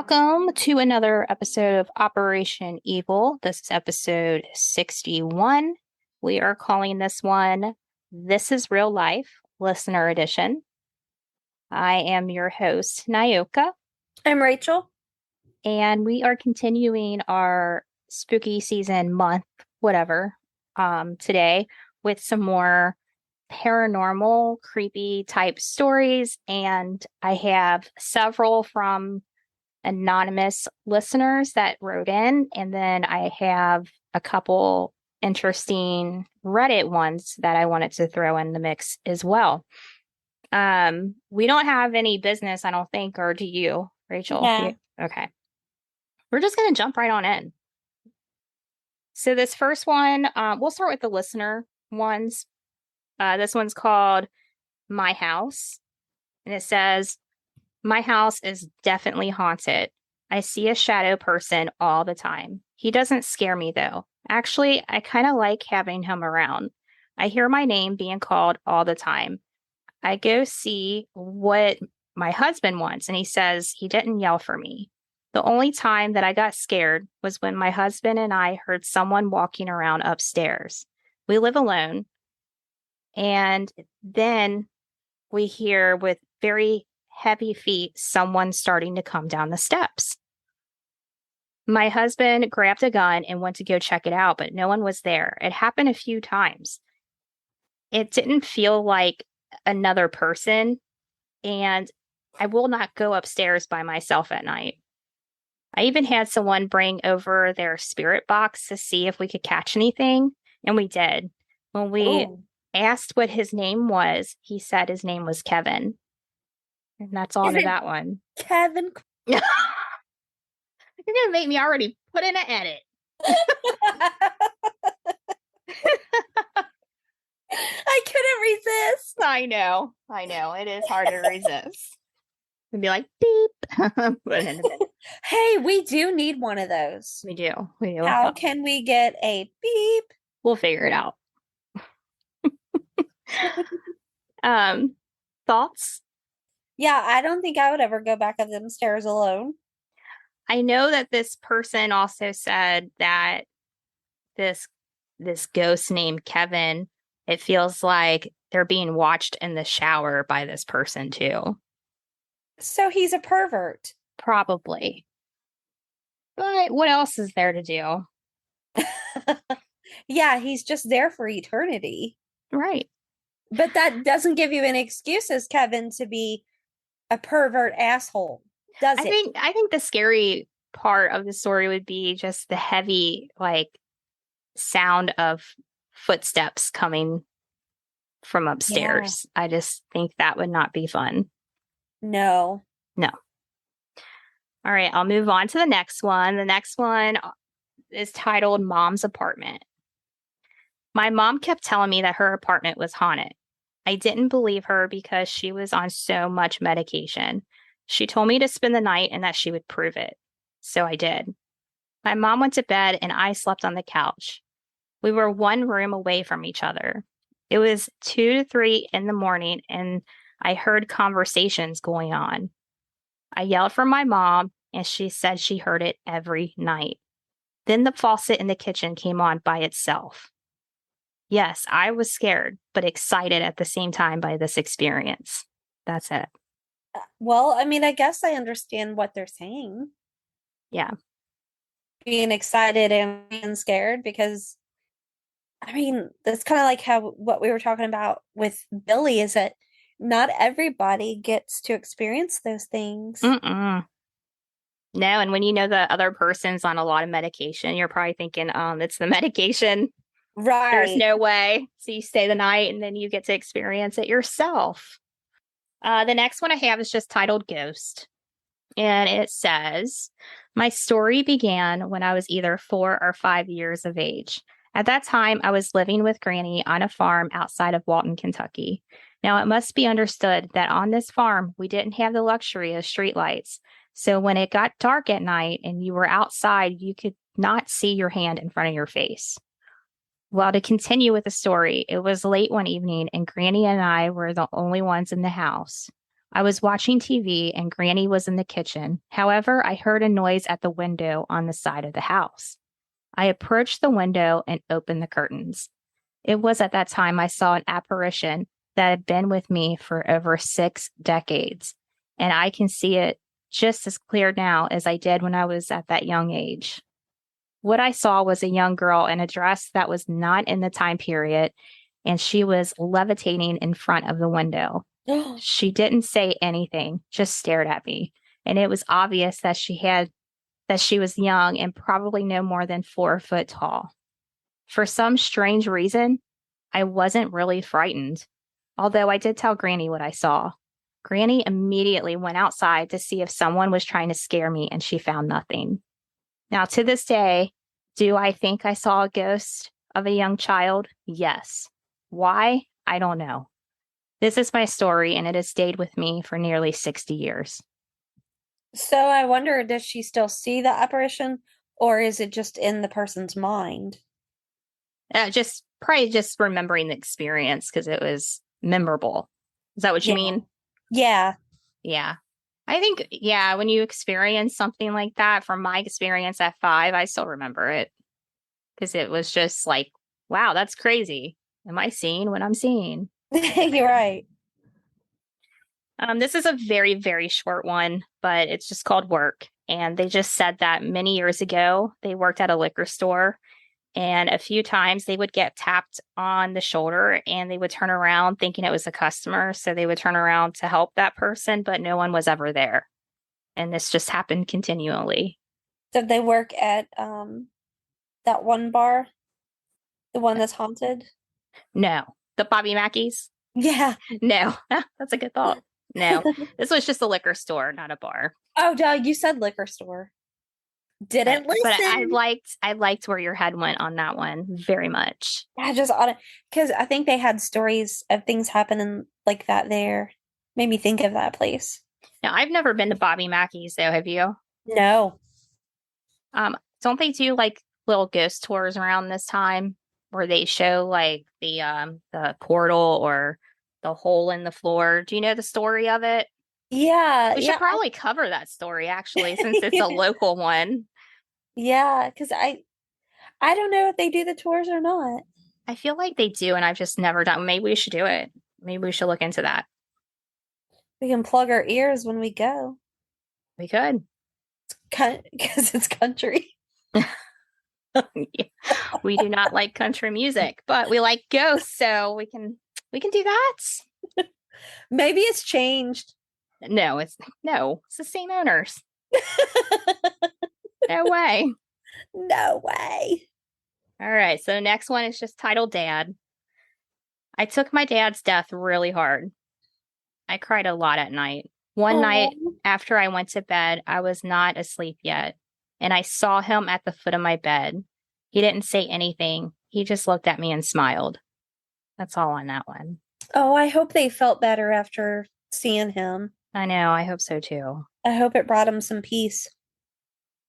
Welcome to another episode of Operation Evil. This is episode 61. We are calling this one This is Real Life, Listener Edition. I am your host, Nyoka. I'm Rachel. And we are continuing our spooky season month, whatever, today with some more paranormal, creepy type stories. And I have several from anonymous listeners that wrote in, and then I have a couple interesting Reddit ones that I wanted to throw in the mix as well. We don't have any business, I don't think, or do you, Rachel? Yeah. Okay. We're just going to jump right on in. So this first one, we'll start with the listener ones. This one's called My House, and it says, "My house is definitely haunted. I see a shadow person all the time. He doesn't scare me, though. Actually, I kind of like having him around. I hear my name being called all the time. I go see what my husband wants, and he says he didn't yell for me. The only time that I got scared was when my husband and I heard someone walking around upstairs. We live alone, and then we hear with very heavy feet someone starting to come down the steps. My husband grabbed a gun and went to go check it out, but no one was there. It happened a few times. It didn't feel like another person, and I will not go upstairs by myself at night. I even had someone bring over their spirit box to see if we could catch anything, and we did. When we asked what his name was, he said his name was Kevin. And that's all to that one. Kevin. You're going to make me already put in an edit. I couldn't resist. I know. It is hard to resist. And be like, beep. Hey, we do need one of those. We do. How can we get a beep? We'll figure it out. Thoughts? Yeah, I don't think I would ever go back up them stairs alone. I know that this person also said that this ghost named Kevin, it feels like they're being watched in the shower by this person too. So he's a pervert. Probably. But what else is there to do? Yeah, he's just there for eternity. Right. But that doesn't give you any excuses, Kevin, to be a pervert asshole, does it? I think the scary part of the story would be just the heavy, sound of footsteps coming from upstairs. Yeah. I just think that would not be fun. No. All right, I'll move on to the next one. The next one is titled Mom's Apartment. My mom kept telling me that her apartment was haunted. I didn't believe her because she was on so much medication. She told me to spend the night and that she would prove it. So I did. My mom went to bed and I slept on the couch. We were one room away from each other. It was 2 to 3 in the morning and I heard conversations going on. I yelled for my mom and she said she heard it every night. Then the faucet in the kitchen came on by itself. Yes, I was scared, but excited at the same time by this experience. That's it. Well, I mean, I guess I understand what they're saying. Yeah. Being excited and being scared because, I mean, that's kind of like what we were talking about with Billy is that not everybody gets to experience those things. Mm-mm. No, and when you know the other person's on a lot of medication, you're probably thinking, it's the medication. Right. There's no way. So you stay the night and then you get to experience it yourself. The next one I have is just titled Ghost. And it says, my story began when I was either 4 or 5 years of age. At that time, I was living with Granny on a farm outside of Walton, Kentucky. Now, it must be understood that on this farm, we didn't have the luxury of streetlights. So when it got dark at night and you were outside, you could not see your hand in front of your face. Well, to continue with the story, it was late one evening and Granny and I were the only ones in the house. I was watching TV and Granny was in the kitchen. However, I heard a noise at the window on the side of the house. I approached the window and opened the curtains. It was at that time I saw an apparition that had been with me for over 6 decades, and I can see it just as clear now as I did when I was at that young age. What I saw was a young girl in a dress that was not in the time period, and she was levitating in front of the window. She didn't say anything, just stared at me, and it was obvious that she was young and probably no more than 4 foot tall. For some strange reason, I wasn't really frightened, although I did tell Granny what I saw. Granny immediately went outside to see if someone was trying to scare me, and she found nothing. Now, to this day, do I think I saw a ghost of a young child? Yes. Why? I don't know. This is my story, and it has stayed with me for nearly 60 years. So I wonder, does she still see the apparition, or is it just in the person's mind? Just probably just remembering the experience because it was memorable. Is that what you Yeah. mean? Yeah. Yeah. I think, yeah, when you experience something like that, from my experience at 5, I still remember it because it was just like, wow, that's crazy. Am I seeing what I'm seeing? You're right. This is a very, very short one, but it's just called Work. And they just said that many years ago, they worked at a liquor store. And a few times they would get tapped on the shoulder and they would turn around thinking it was a customer. So they would turn around to help that person, but no one was ever there. And this just happened continually. Did they work at that one bar, the one that's haunted? No, the Bobby Mackey's. Yeah. No, that's a good thought. No, this was just a liquor store, not a bar. Oh, duh, you said liquor store. Didn't But I listen. liked where your head went on that one very much. I just ought to, because I think they had stories of things happening like that there. Made me think of that place. Now, I've never been to Bobby Mackey's though. Have you? No. Don't they do like little ghost tours around this time where they show like the portal or the hole in the floor? Do you know the story of it? Yeah, We should yeah. probably cover that story actually, since it's a local one. Yeah, because I don't know if they do the tours or not. I feel like they do, and I've just never done. Maybe we should do it. Maybe we should look into that. We can plug our ears when we go. We could. Because it's country. Yeah. We do not like country music, but we like ghosts, so we can do that. Maybe it's changed. No, it's the same owners. No way. No way. All right, so the next one is just titled Dad. I took my dad's death really hard. I cried a lot at night. One night Aw. after I went to bed, I was not asleep yet, and I saw him at the foot of my bed. He didn't say anything. He just looked at me and smiled. That's all on that one. Oh, I hope they felt better after seeing him. I know, I hope so too. I hope it brought him some peace.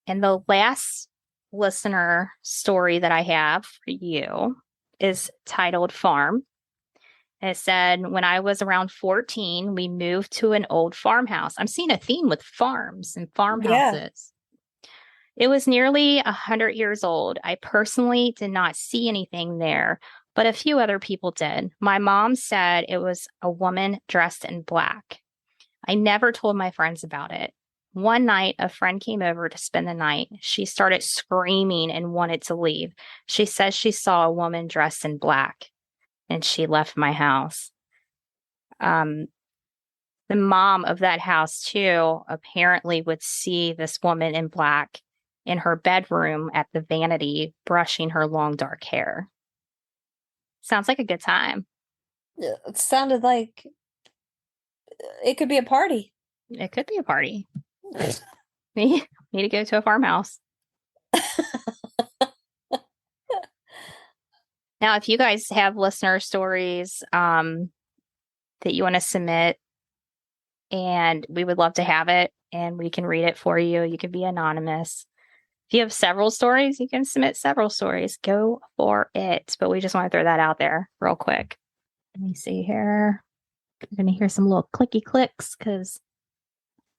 And the last listener story that I have for you is titled Farm. It said, when I was around 14, we moved to an old farmhouse. I'm seeing a theme with farms and farmhouses. It was nearly 100 years old. I personally did not see anything there, but a few other people did. My mom said it was a woman dressed in black. I never told my friends about it. One night, a friend came over to spend the night. She started screaming and wanted to leave. She says she saw a woman dressed in black, and she left my house. The mom of that house, too, apparently would see this woman in black in her bedroom at the vanity, brushing her long dark hair. Sounds like a good time. It sounded like it could be a party. It could be a party. Need to go to a farmhouse. Now, if you guys have listener stories that you want to submit, and we would love to have it, and we can read it for you. You can be anonymous. If you have several stories, you can submit several stories. Go for it. But we just want to throw that out there real quick. Let me see here. You're going to hear some little clicky clicks because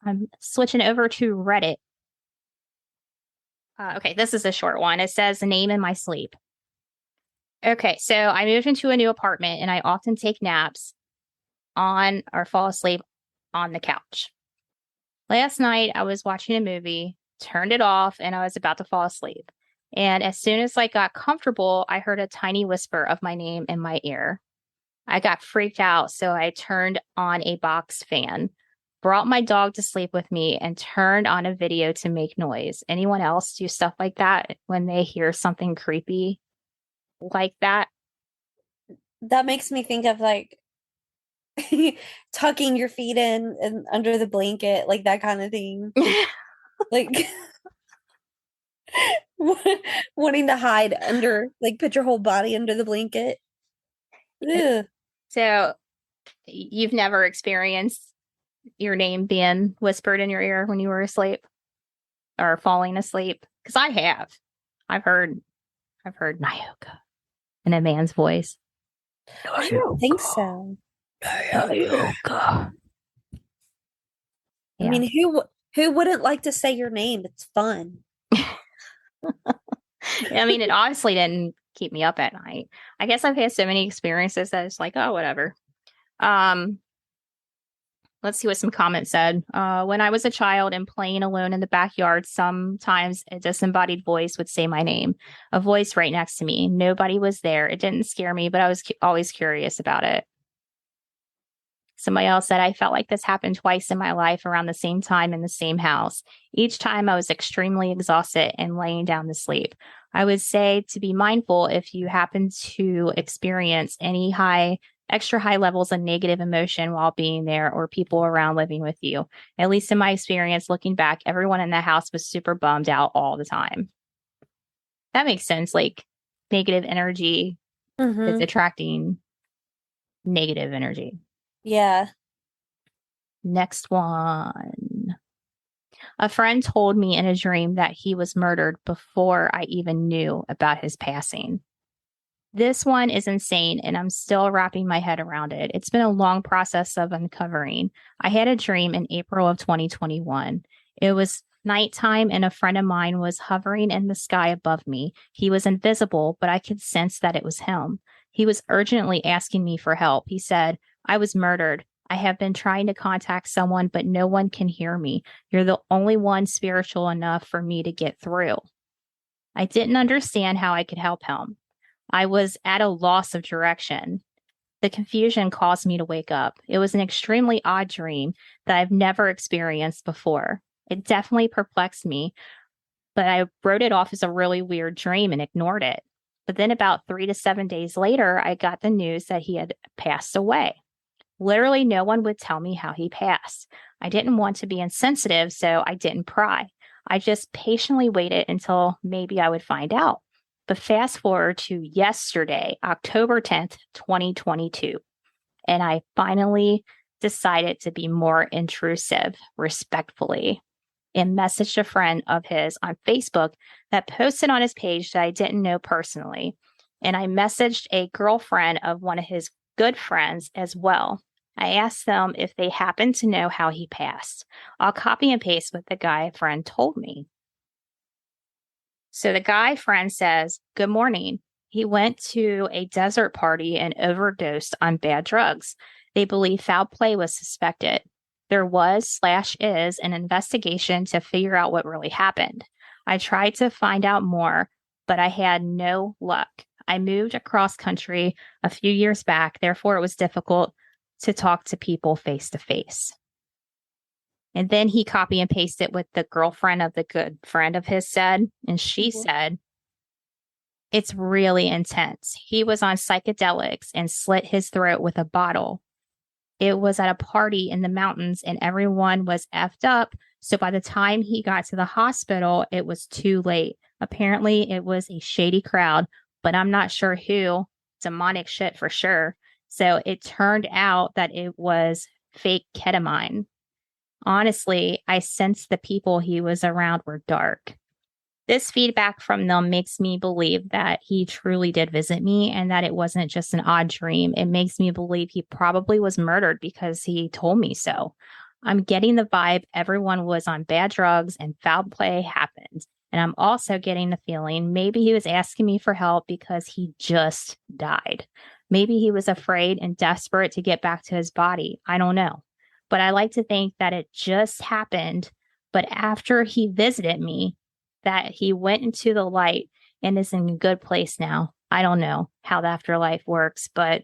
I'm switching over to Reddit. Okay, this is a short one. It says, name in my sleep. Okay, so I moved into a new apartment and I often take naps on or fall asleep on the couch. Last night, I was watching a movie, turned it off, and I was about to fall asleep. And as soon as I got comfortable, I heard a tiny whisper of my name in my ear. I got freaked out, so I turned on a box fan, brought my dog to sleep with me, and turned on a video to make noise. Anyone else do stuff like that when they hear something creepy like that? That makes me think of like tucking your feet in and under the blanket, like that kind of thing. Like wanting to hide under, like put your whole body under the blanket. Ugh. So you've never experienced your name being whispered in your ear when you were asleep or falling asleep? Because I have. I've heard Nyoka in a man's voice. I don't think so. Nyoka. I Yeah. mean, who wouldn't like to say your name? It's fun. I mean, it honestly didn't keep me up at night. I guess I've had so many experiences that it's like, oh, whatever. Um, let's see what some comments said. When I was a child and playing alone in the backyard, sometimes a disembodied voice would say my name, a voice right next to me. Nobody was there. It didn't scare me, but I was always curious about it. Somebody else said, I felt like this happened twice in my life around the same time in the same house. Each time I was extremely exhausted and laying down to sleep. I would say to be mindful if you happen to experience any extra high levels of negative emotion while being there or people around living with you. At least in my experience, looking back, everyone in the house was super bummed out all the time. That makes sense. Like negative energy is attracting negative energy. Yeah. Next one. A friend told me in a dream that he was murdered before I even knew about his passing. This one is insane, and I'm still wrapping my head around it. It's been a long process of uncovering. I had a dream in April of 2021. It was nighttime, and a friend of mine was hovering in the sky above me. He was invisible, but I could sense that it was him. He was urgently asking me for help. He said, I was murdered. I have been trying to contact someone, but no one can hear me. You're the only one spiritual enough for me to get through. I didn't understand how I could help him. I was at a loss of direction. The confusion caused me to wake up. It was an extremely odd dream that I've never experienced before. It definitely perplexed me, but I wrote it off as a really weird dream and ignored it. But then about 3 to 7 days later, I got the news that he had passed away. Literally, no one would tell me how he passed. I didn't want to be insensitive, so I didn't pry. I just patiently waited until maybe I would find out. But fast forward to yesterday, October 10th, 2022, and I finally decided to be more intrusive, respectfully, and messaged a friend of his on Facebook that posted on his page that I didn't know personally. And I messaged a girlfriend of one of his good friends as well. I asked them if they happened to know how he passed. I'll copy and paste what the guy friend told me. So the guy friend says, Good morning. He went to a desert party and overdosed on bad drugs. They believe foul play was suspected. There was/is an investigation to figure out what really happened. I tried to find out more, but I had no luck. I moved across country a few years back, therefore it was difficult to talk to people face to face. And then he copy and pasted what the girlfriend of the good friend of his said. And she said, it's really intense. He was on psychedelics and slit his throat with a bottle. It was at a party in the mountains and everyone was effed up. So by the time he got to the hospital, it was too late. Apparently, it was a shady crowd, but I'm not sure who. Demonic shit for sure. So it turned out that it was fake ketamine. Honestly, I sensed the people he was around were dark. This feedback from them makes me believe that he truly did visit me and that it wasn't just an odd dream. It makes me believe he probably was murdered because he told me so. I'm getting the vibe everyone was on bad drugs and foul play happened. And I'm also getting the feeling maybe he was asking me for help because he just died. Maybe he was afraid and desperate to get back to his body. I don't know. But I like to think that it just happened. But after he visited me, that he went into the light and is in a good place now. I don't know how the afterlife works, but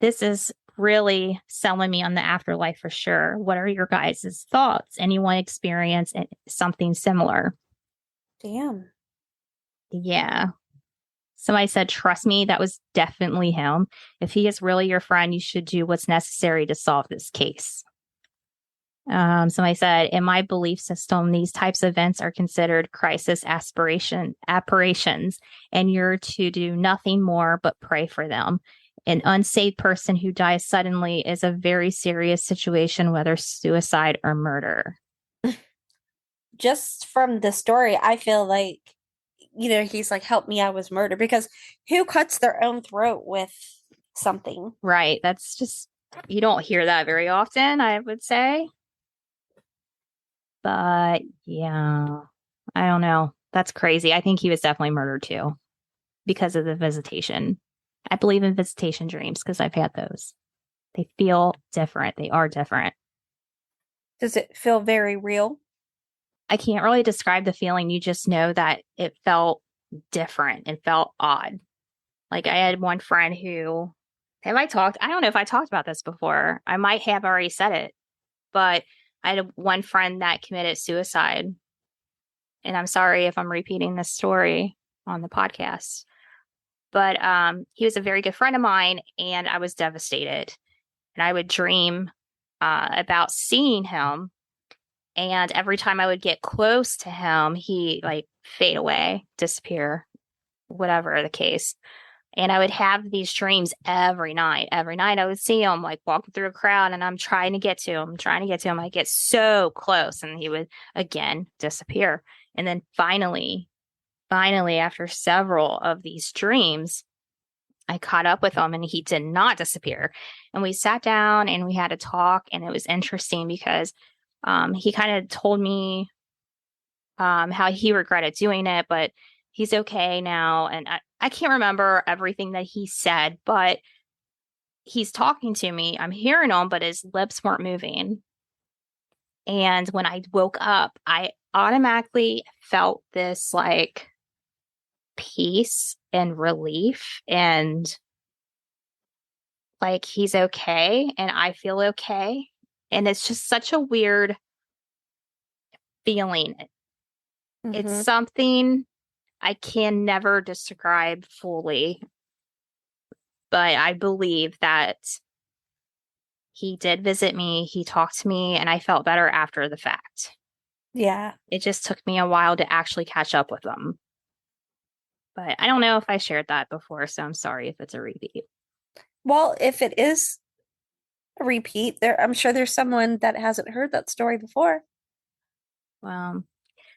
this is really selling me on the afterlife for sure. What are your guys' thoughts? Anyone experience something similar? Damn. Yeah. Somebody said, trust me, that was definitely him. If he is really your friend, you should do what's necessary to solve this case. Somebody said, in my belief system, these types of events are considered crisis apparitions, and you're to do nothing more but pray for them. An unsaved person who dies suddenly is a very serious situation, whether suicide or murder. Just from the story, I feel like, he's like, help me, I was murdered. Because who cuts their own throat with something? Right. That's just, you don't hear that very often, I would say. But yeah, I don't know. That's crazy. I think he was definitely murdered too because of the visitation. I believe in visitation dreams because I've had those. They feel different. They are different. Does it feel very real? I can't really describe the feeling. You just know that it felt different and felt odd. Like I had one friend who, have I talked? I don't know if I talked about this before. I might have already said it, but I had one friend that committed suicide. And I'm sorry if I'm repeating this story on the podcast, but he was a very good friend of mine and I was devastated. And I would dream about seeing him. And every time I would get close to him, he like fade away, disappear, whatever the case. And I would have these dreams every night. Every night I would see him like walking through a crowd and I'm trying to get to him, trying to get to him. I get so close and he would again disappear. And then finally, after several of these dreams, I caught up with him and he did not disappear. And we sat down and we had a talk and it was interesting because he kind of told me how he regretted doing it, but he's okay now. And I can't remember everything that he said, but he's talking to me. I'm hearing him, but his lips weren't moving. And when I woke up, I automatically felt this like peace and relief and like he's okay and I feel okay. And it's just such a weird feeling. It's Mm-hmm. something I can never describe fully, but I believe that he did visit me, he talked to me, and I felt better after the fact. Yeah. It just took me a while to actually catch up with him. But I don't know if I shared that before, so I'm sorry if it's a repeat. Well, if it is a repeat, I'm sure there's someone that hasn't heard that story before. Well,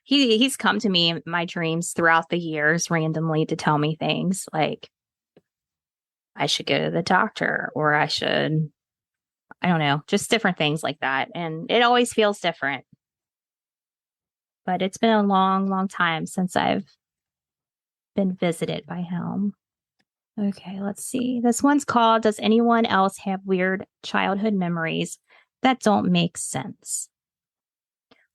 he's come to me in my dreams throughout the years randomly to tell me things like I should go to the doctor or I don't know, just different things like that. And it always feels different. But it's been a long, long time since I've been visited by him. Okay, let's see. This one's called, does anyone else have weird childhood memories that don't make sense?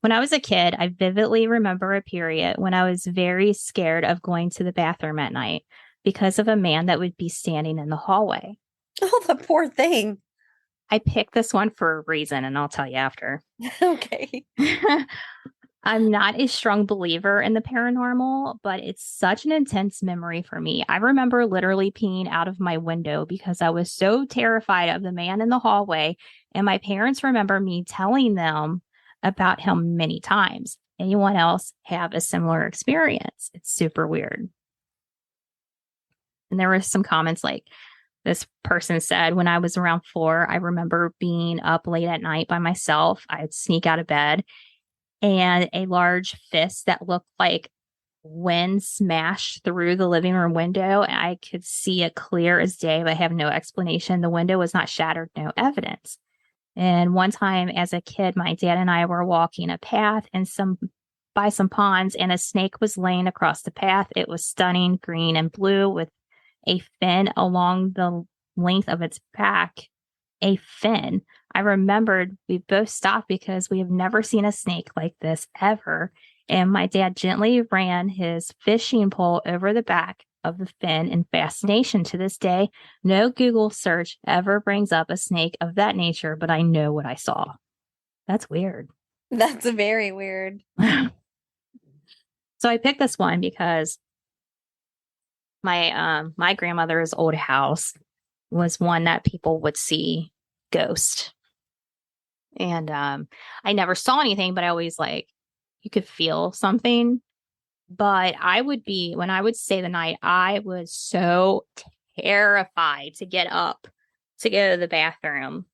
When I was a kid, I vividly remember a period when I was very scared of going to the bathroom at night because of a man that would be standing in the hallway. Oh, the poor thing. I picked this one for a reason, and I'll tell you after. Okay. I'm not a strong believer in the paranormal, but it's such an intense memory for me. I remember literally peeing out of my window because I was so terrified of the man in the hallway. And my parents remember me telling them about him many times. Anyone else have a similar experience? It's super weird. And there were some comments like this person said, when I was around 4, I remember being up late at night by myself. I'd sneak out of bed and a large fist that looked like wind smashed through the living room window. And I could see it clear as day, but I have no explanation. The window was not shattered, no evidence. And one time as a kid, my dad and I were walking a path and by some ponds, and a snake was laying across the path. It was stunning, green and blue, with a fin along the length of its back. A fin. I remembered we both stopped because we have never seen a snake like this ever. And my dad gently ran his fishing pole over the back of the fin in fascination. To this day, no Google search ever brings up a snake of that nature, but I know what I saw. That's weird. That's very weird. So I picked this one because my grandmother's old house was one that people would see ghost. And I never saw anything, but I always like you could feel something. But when I would stay the night, I was so terrified to get up to go to the bathroom.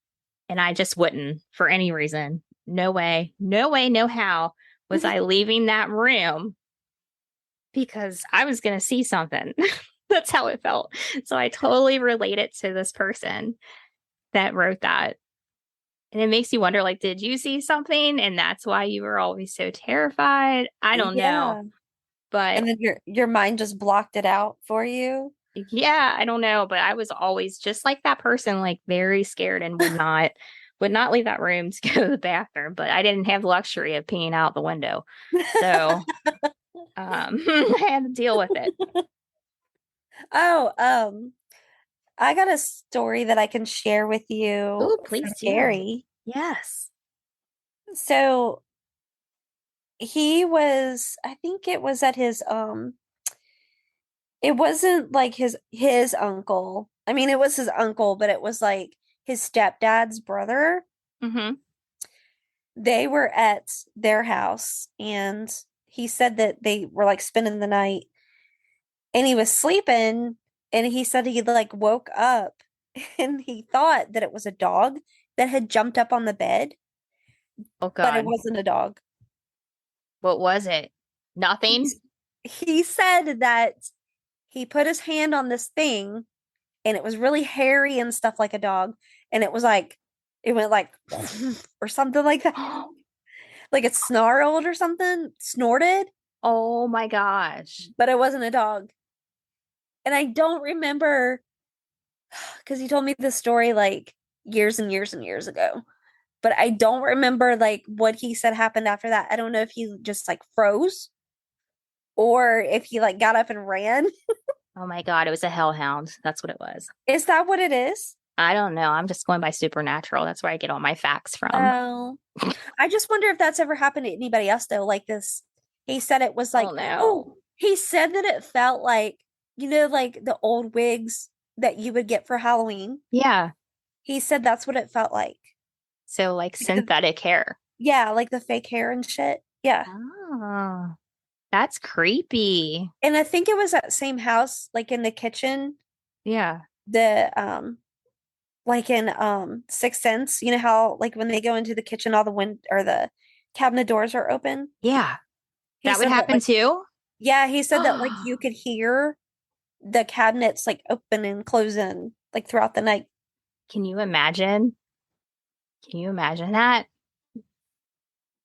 And I just wouldn't for any reason. No way, no how was I leaving that room because I was going to see something. That's how it felt. So I totally relate it to this person that wrote that. And it makes you wonder, like, did you see something and that's why you were always so terrified? I don't know. But and then your mind just blocked it out for you. yeah, I don't know. But I was always just like that person, like very scared and would not leave that room to go to the bathroom. But I didn't have the luxury of peeing out the window. So I had to deal with it. Oh, I got a story that I can share with you Oh, from please do. Gary. Yes. So he was, I think it was at his it wasn't like his uncle. I mean, it was his uncle, but it was like his stepdad's brother. Mm-hmm. They were at their house, and he said that they were like spending the night, and he was sleeping, and he said he like woke up and he thought that it was a dog that had jumped up on the bed, Oh but it God. wasn't a dog. What was it? Nothing? He said that he put his hand on this thing and it was really hairy and stuff like a dog, and it was like it went like or something like that, like it snarled or something, snorted, Oh my gosh. but it wasn't a dog. And I don't remember because he told me this story like years and years and years ago, but I don't remember like what he said happened after that. I don't know if he just like froze or if he like got up and ran. Oh my God. It was a hellhound. That's what it was. Is that what it is? I don't know. I'm just going by supernatural. That's where I get all my facts from. Oh, I just wonder if that's ever happened to anybody else though. Like this, he said it was like, Oh no. oh, he said that it felt like, like the old wigs that you would get for Halloween. Yeah. He said that's what it felt like. So like Like the, synthetic hair. yeah, like the fake hair and shit. Yeah. Oh, that's creepy. And I think it was that same house, like in the kitchen, Yeah. the like in Sixth Sense, you know how like when they go into the kitchen all the or the cabinet doors are open? Yeah. He That would said that happen like too? yeah, he said that like you could hear the cabinets like open and closing like throughout the night. Can you imagine? Can you imagine that?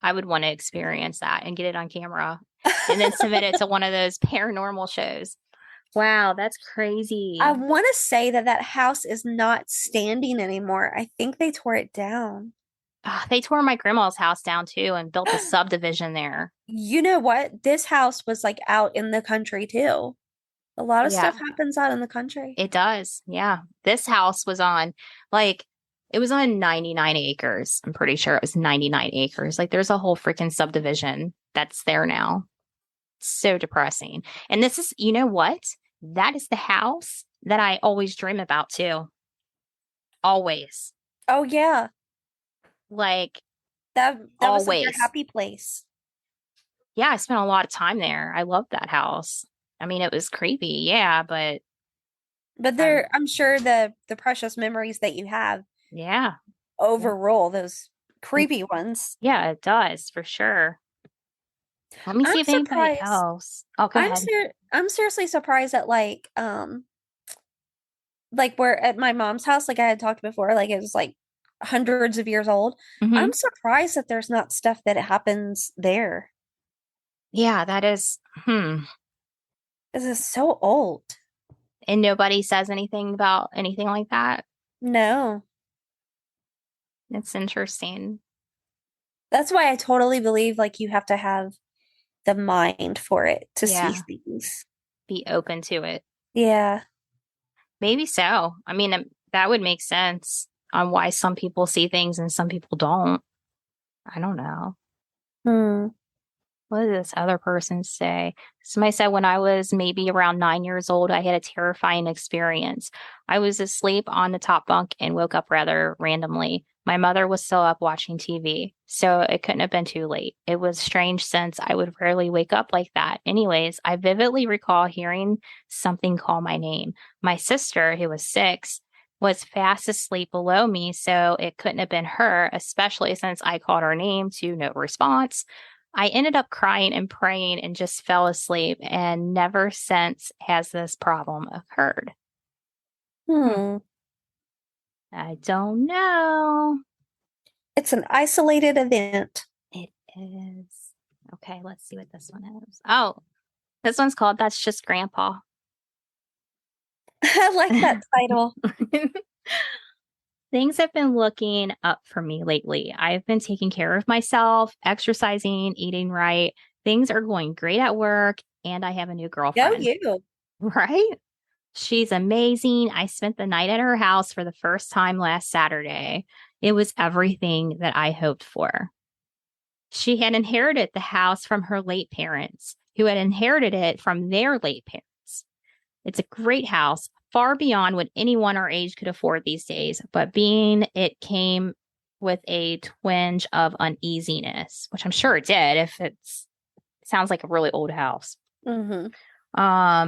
I would want to experience that and get it on camera and then submit it to one of those paranormal shows. Wow, that's crazy. I want to say that that house is not standing anymore. I think they tore it down. They tore my grandma's house down too and built a subdivision there. You know what? This house was like out in the country too. A lot of Yeah, stuff happens out in the country. it does. Yeah. This house was on like it was on 99 acres. I'm pretty sure it was 99 acres. Like there's a whole freaking subdivision that's there now. So depressing. And this is, you know what? That is the house that I always dream about too. Always. Oh yeah, Like that was like your always. happy place. Yeah, I spent a lot of time there. I loved that house. I mean, it was creepy, yeah, but But um, I'm sure the precious memories that you have yeah. Yeah. overrule those creepy ones. Yeah, it does for sure. Let me I'm see if anybody surprised. else. Oh, go ahead. I'm seriously surprised that like where at my mom's house, like I had talked before, like it was like hundreds of years old. Hmm. I'm surprised that there's not stuff that happens there. Yeah, that is. Hmm. This is so old. And nobody says anything about anything like that. No. It's interesting. That's why I totally believe like you have to have the mind for it to see Yeah, things. be open to it. Yeah. Maybe so. I mean, that would make sense on why some people see things and some people don't. I don't know. Hmm. What did this other person say? Somebody said when I was maybe around 9 years old, I had a terrifying experience. I was asleep on the top bunk and woke up rather randomly. My mother was still up watching TV, so it couldn't have been too late. It was strange since I would rarely wake up like that. Anyways, I vividly recall hearing something call my name. My sister, who was 6, was fast asleep below me, so it couldn't have been her, especially since I called her name to no response. I ended up crying and praying and just fell asleep, and never since has this problem occurred. Hmm. Hmm. I don't know. It's an isolated event. It is. Okay, let's see what this one is. Oh, this one's called That's Just Grandpa. I like that title. Things have been looking up for me lately. I've been taking care of myself, exercising, eating right. Things are going great at work, and I have a new Go girlfriend. you. Right? She's amazing. I spent the night at her house for the first time last Saturday. It was everything that I hoped for. She had inherited the house from her late parents, who had inherited it from their late parents. It's a great house, far beyond what anyone our age could afford these days, but being it came with a twinge of uneasiness, which I'm sure it did if it sounds like a really old house. Mm-hmm.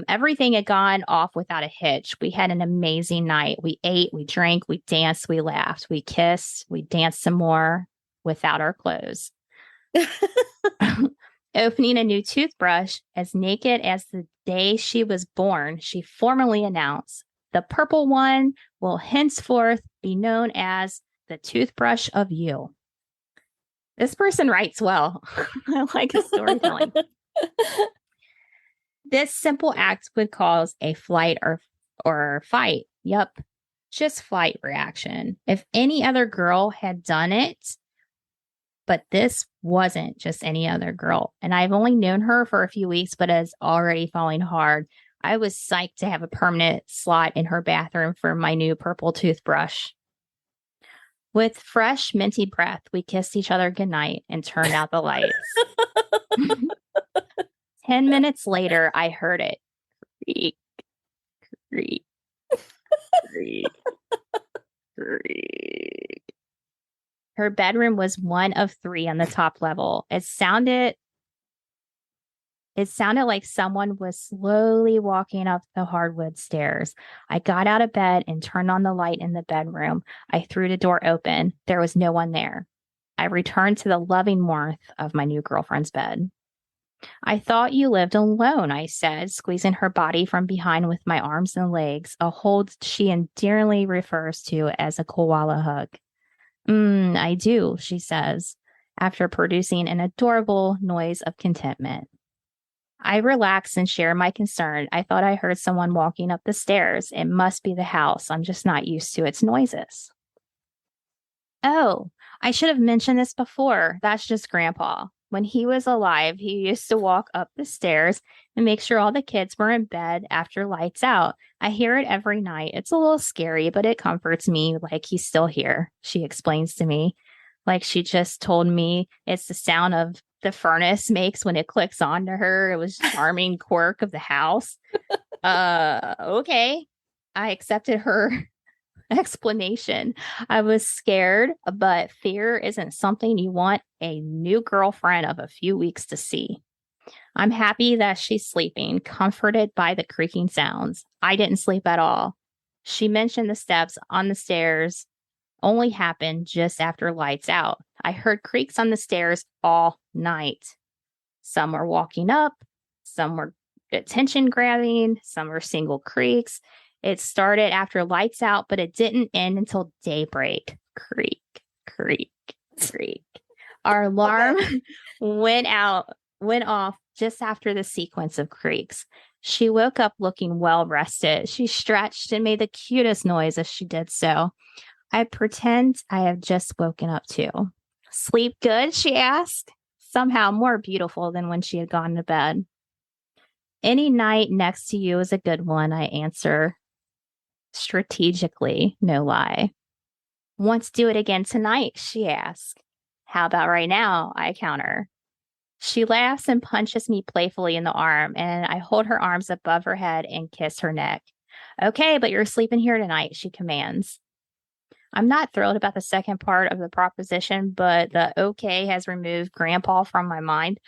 Everything had gone off without a hitch. We had an amazing night. We ate, we drank, we danced, we laughed, we kissed, we danced some more without our clothes. Opening a new toothbrush, as naked as the day she was born, she formally announced, "The purple one will henceforth be known as the toothbrush of you." This person writes well. I like his storytelling. This simple act would cause a flight or fight. Yup, just flight reaction. If any other girl had done it, but this wasn't just any other girl. And I've only known her for a few weeks, but is already falling hard. I was psyched to have a permanent slot in her bathroom for my new purple toothbrush. With fresh, minty breath, we kissed each other goodnight and turned out the lights. 10 minutes later, I heard it. Creak, creak, creak, creak. Her bedroom was one of 3 on the top level. It sounded like someone was slowly walking up the hardwood stairs. I got out of bed and turned on the light in the bedroom. I threw the door open. There was no one there. I returned to the loving warmth of my new girlfriend's bed. "I thought you lived alone," I said, squeezing her body from behind with my arms and legs, a hold she endearingly refers to as a koala hug. I do," she says, after producing an adorable noise of contentment. I relax and share my concern. "I thought I heard someone walking up the stairs. It must be the house. I'm just not used to its noises." Oh, I should have mentioned this before. That's just Grandpa. When he was alive, he used to walk up the stairs and make sure all the kids were in bed after lights out. I hear it every night. It's a little scary, but it comforts me like he's still here, she explains to me. Like she just told me it's the sound of the furnace makes when it clicks on to her. It was charming quirk of the house. Okay. I accepted her explanation. I was scared, but fear isn't something you want a new girlfriend of a few weeks to see. I'm happy that she's sleeping, comforted by the creaking sounds. I didn't sleep at all. She mentioned the steps on the stairs only happened just after lights out. I heard creaks on the stairs all night. Some were walking up, some were attention grabbing, some were single creaks. It started after lights out, but it didn't end until daybreak. Creak, creak, creak. Our alarm went off just after the sequence of creaks. She woke up looking well rested. She stretched and made the cutest noise as she did so. I pretend I have just woken up too. Sleep good? She asked, somehow more beautiful than when she had gone to bed. Any night next to you is a good one, I answer strategically, no lie. Want to do it again tonight? She asks. How about right now? I counter. She laughs and punches me playfully in the arm, and I hold her arms above her head and kiss her neck. Okay, but you're sleeping here tonight, she commands. I'm not thrilled about the second part of the proposition, but the okay has removed Grandpa from my mind.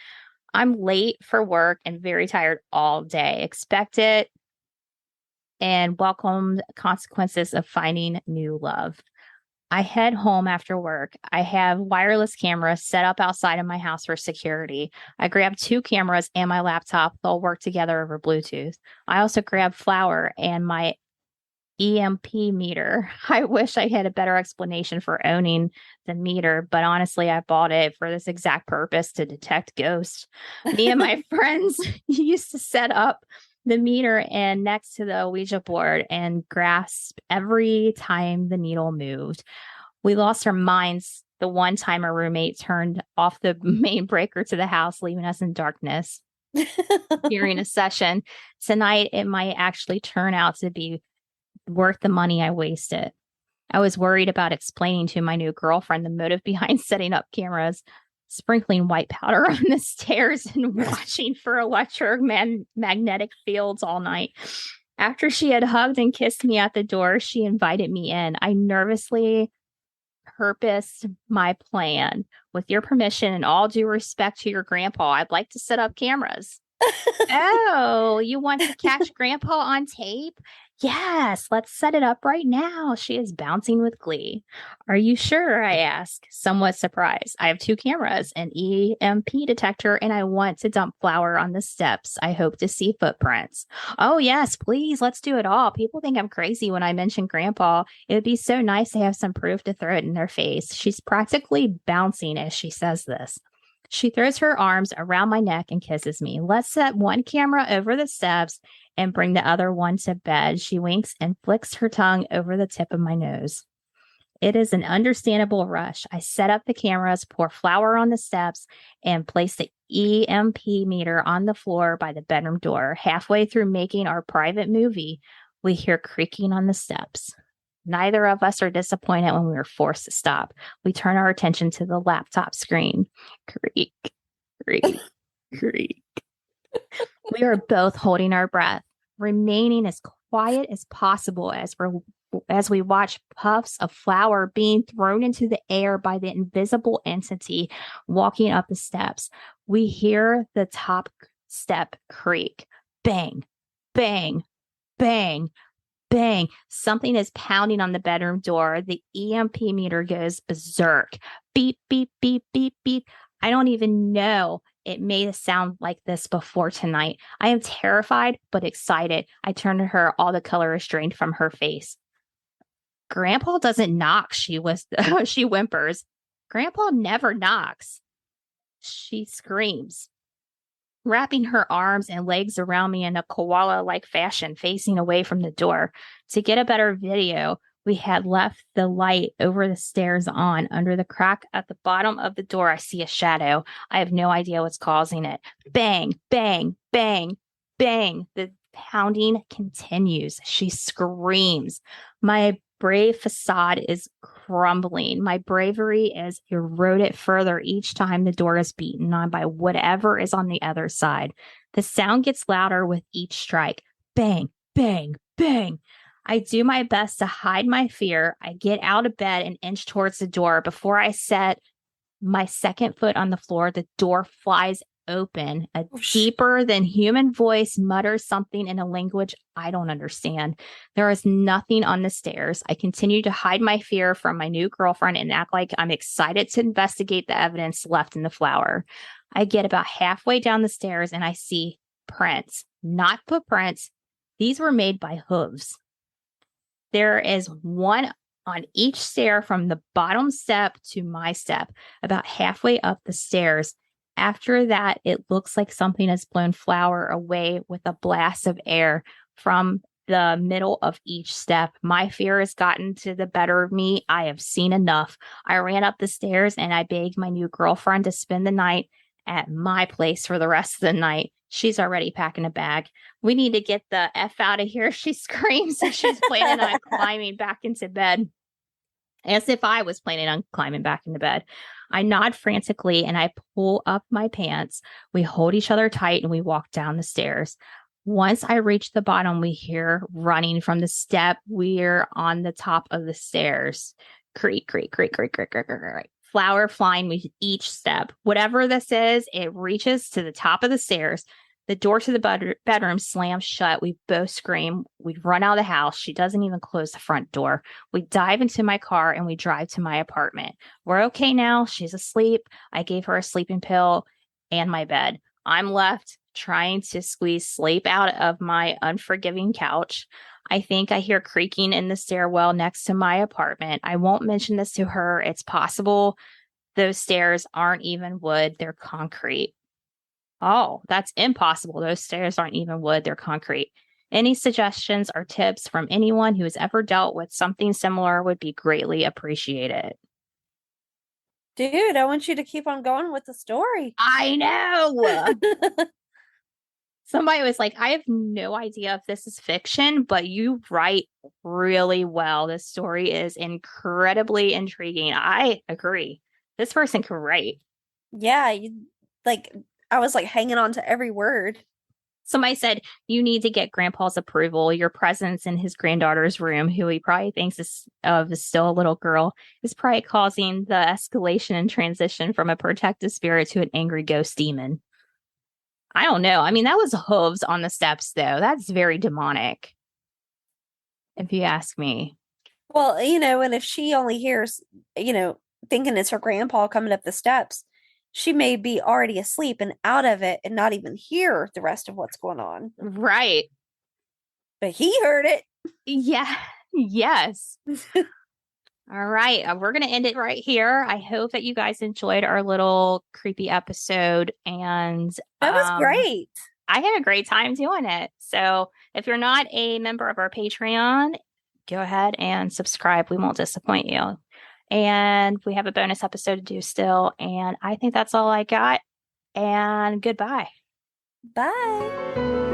I'm late for work and very tired all day. Expect it and welcome consequences of finding new love. I head home after work. I have wireless cameras set up outside of my house for security. I grab 2 cameras and my laptop. They'll work together over Bluetooth. I also grab flour and my EMP meter. I wish I had a better explanation for owning the meter, but honestly, I bought it for this exact purpose, to detect ghosts. Me and my friends used to set up the meter and next to the Ouija board and grasp every time the needle moved. We lost our minds the one time our roommate turned off the main breaker to the house, leaving us in darkness during a session. Tonight, it might actually turn out to be worth the money I wasted. I was worried about explaining to my new girlfriend the motive behind setting up cameras, sprinkling white powder on the stairs, and watching for electromagnetic fields all night. After she had hugged and kissed me at the door, she invited me in. I nervously purposed my plan. With your permission and all due respect to your grandpa, I'd like to set up cameras. Oh, you want to catch Grandpa on tape? Yes, let's set it up right now. She is bouncing with glee. Are you sure? I ask, somewhat surprised. I have 2 cameras, an EMP detector, and I want to dump flour on the steps. I hope to see footprints. Oh, yes, please, let's do it all. People think I'm crazy when I mention Grandpa. It would be so nice to have some proof to throw it in their face. She's practically bouncing as she says this. She throws her arms around my neck and kisses me. Let's set one camera over the steps and bring the other one to bed. She winks and flicks her tongue over the tip of my nose. It is an understandable rush. I set up the cameras, pour flour on the steps, and place the EMP meter on the floor by the bedroom door. Halfway through making our private movie, we hear creaking on the steps. Neither of us are disappointed when we were forced to stop. We turn our attention to the laptop screen. Creak, creak, creak. We are both holding our breath, remaining as quiet as possible as we watch puffs of flour being thrown into the air by the invisible entity walking up the steps. We hear the top step creak. Bang, bang, bang. Bang, something is pounding on the bedroom door. The EMP meter goes berserk. Beep, beep, beep, beep, beep. I don't even know it made a sound like this before tonight. I am terrified, but excited. I turn to her. All the color is drained from her face. Grandpa doesn't knock, she whimpers. Grandpa never knocks. She screams, wrapping her arms and legs around me in a koala-like fashion, facing away from the door. To get a better video, we had left the light over the stairs on. Under the crack at the bottom of the door, I see a shadow. I have no idea what's causing it. Bang, bang, bang, bang. The pounding continues. She screams. My brave facade is crumbling. My bravery is eroded further each time the door is beaten on by whatever is on the other side. The sound gets louder with each strike. Bang, bang, bang. I do my best to hide my fear. I get out of bed and inch towards the door. Before I set my second foot on the floor, the door flies open. A Whoosh. deeper than human voice mutters something in a language I don't understand. There is nothing on the stairs. I continue to hide my fear from my new girlfriend and act like I'm excited to investigate the evidence left in the flower. I get about halfway down the stairs and I see prints, not footprints. These were made by hooves. There is one on each stair from the bottom step to my step, about halfway up the stairs. After that, it looks like something has blown flour away with a blast of air from the middle of each step. My fear has gotten to the better of me. I have seen enough. I ran up the stairs and I begged my new girlfriend to spend the night at my place for the rest of the night. She's already packing a bag. We need to get the F out of here, she screams, and she's planning on climbing back into bed. As if I was planning on climbing back into bed. I nod frantically and I pull up my pants. We hold each other tight and we walk down the stairs. Once I reach the bottom, we hear running from the step. We're on the top of the stairs. Creak, creak, creak, creak, creak, creak, creak, creak. Flour flying with each step. Whatever this is, it reaches to the top of the stairs. The door to the bedroom slams shut. We both scream. We run out of the house. She doesn't even close the front door. We dive into my car and we drive to my apartment. We're okay now. She's asleep. I gave her a sleeping pill and my bed. I'm left trying to squeeze sleep out of my unforgiving couch. I think I hear creaking in the stairwell next to my apartment. I won't mention this to her. It's possible those stairs aren't even wood, they're concrete. Oh, that's impossible. Those stairs aren't even wood, they're concrete. Any suggestions or tips from anyone who has ever dealt with something similar would be greatly appreciated. Dude, I want you to keep on going with the story. I know. Somebody was like, I have no idea if this is fiction, but you write really well. This story is incredibly intriguing. I agree. This person can write. Yeah, like I was like hanging on to every word. Somebody said, you need to get grandpa's approval. Your presence in his granddaughter's room, who he probably thinks is still a little girl, is probably causing the escalation and transition from a protective spirit to an angry ghost demon. I don't know. I mean, that was hooves on the steps, though. That's very demonic, if you ask me. Well, and if she only hears, thinking it's her grandpa coming up the steps, she may be already asleep and out of it and not even hear the rest of what's going on. Right. But he heard it. Yeah. Yes. All right. We're going to end it right here. I hope that you guys enjoyed our little creepy episode. And that was great. I had a great time doing it. So if you're not a member of our Patreon, go ahead and subscribe. We won't disappoint you. And we have a bonus episode to do still. And I think that's all I got. And goodbye. Bye.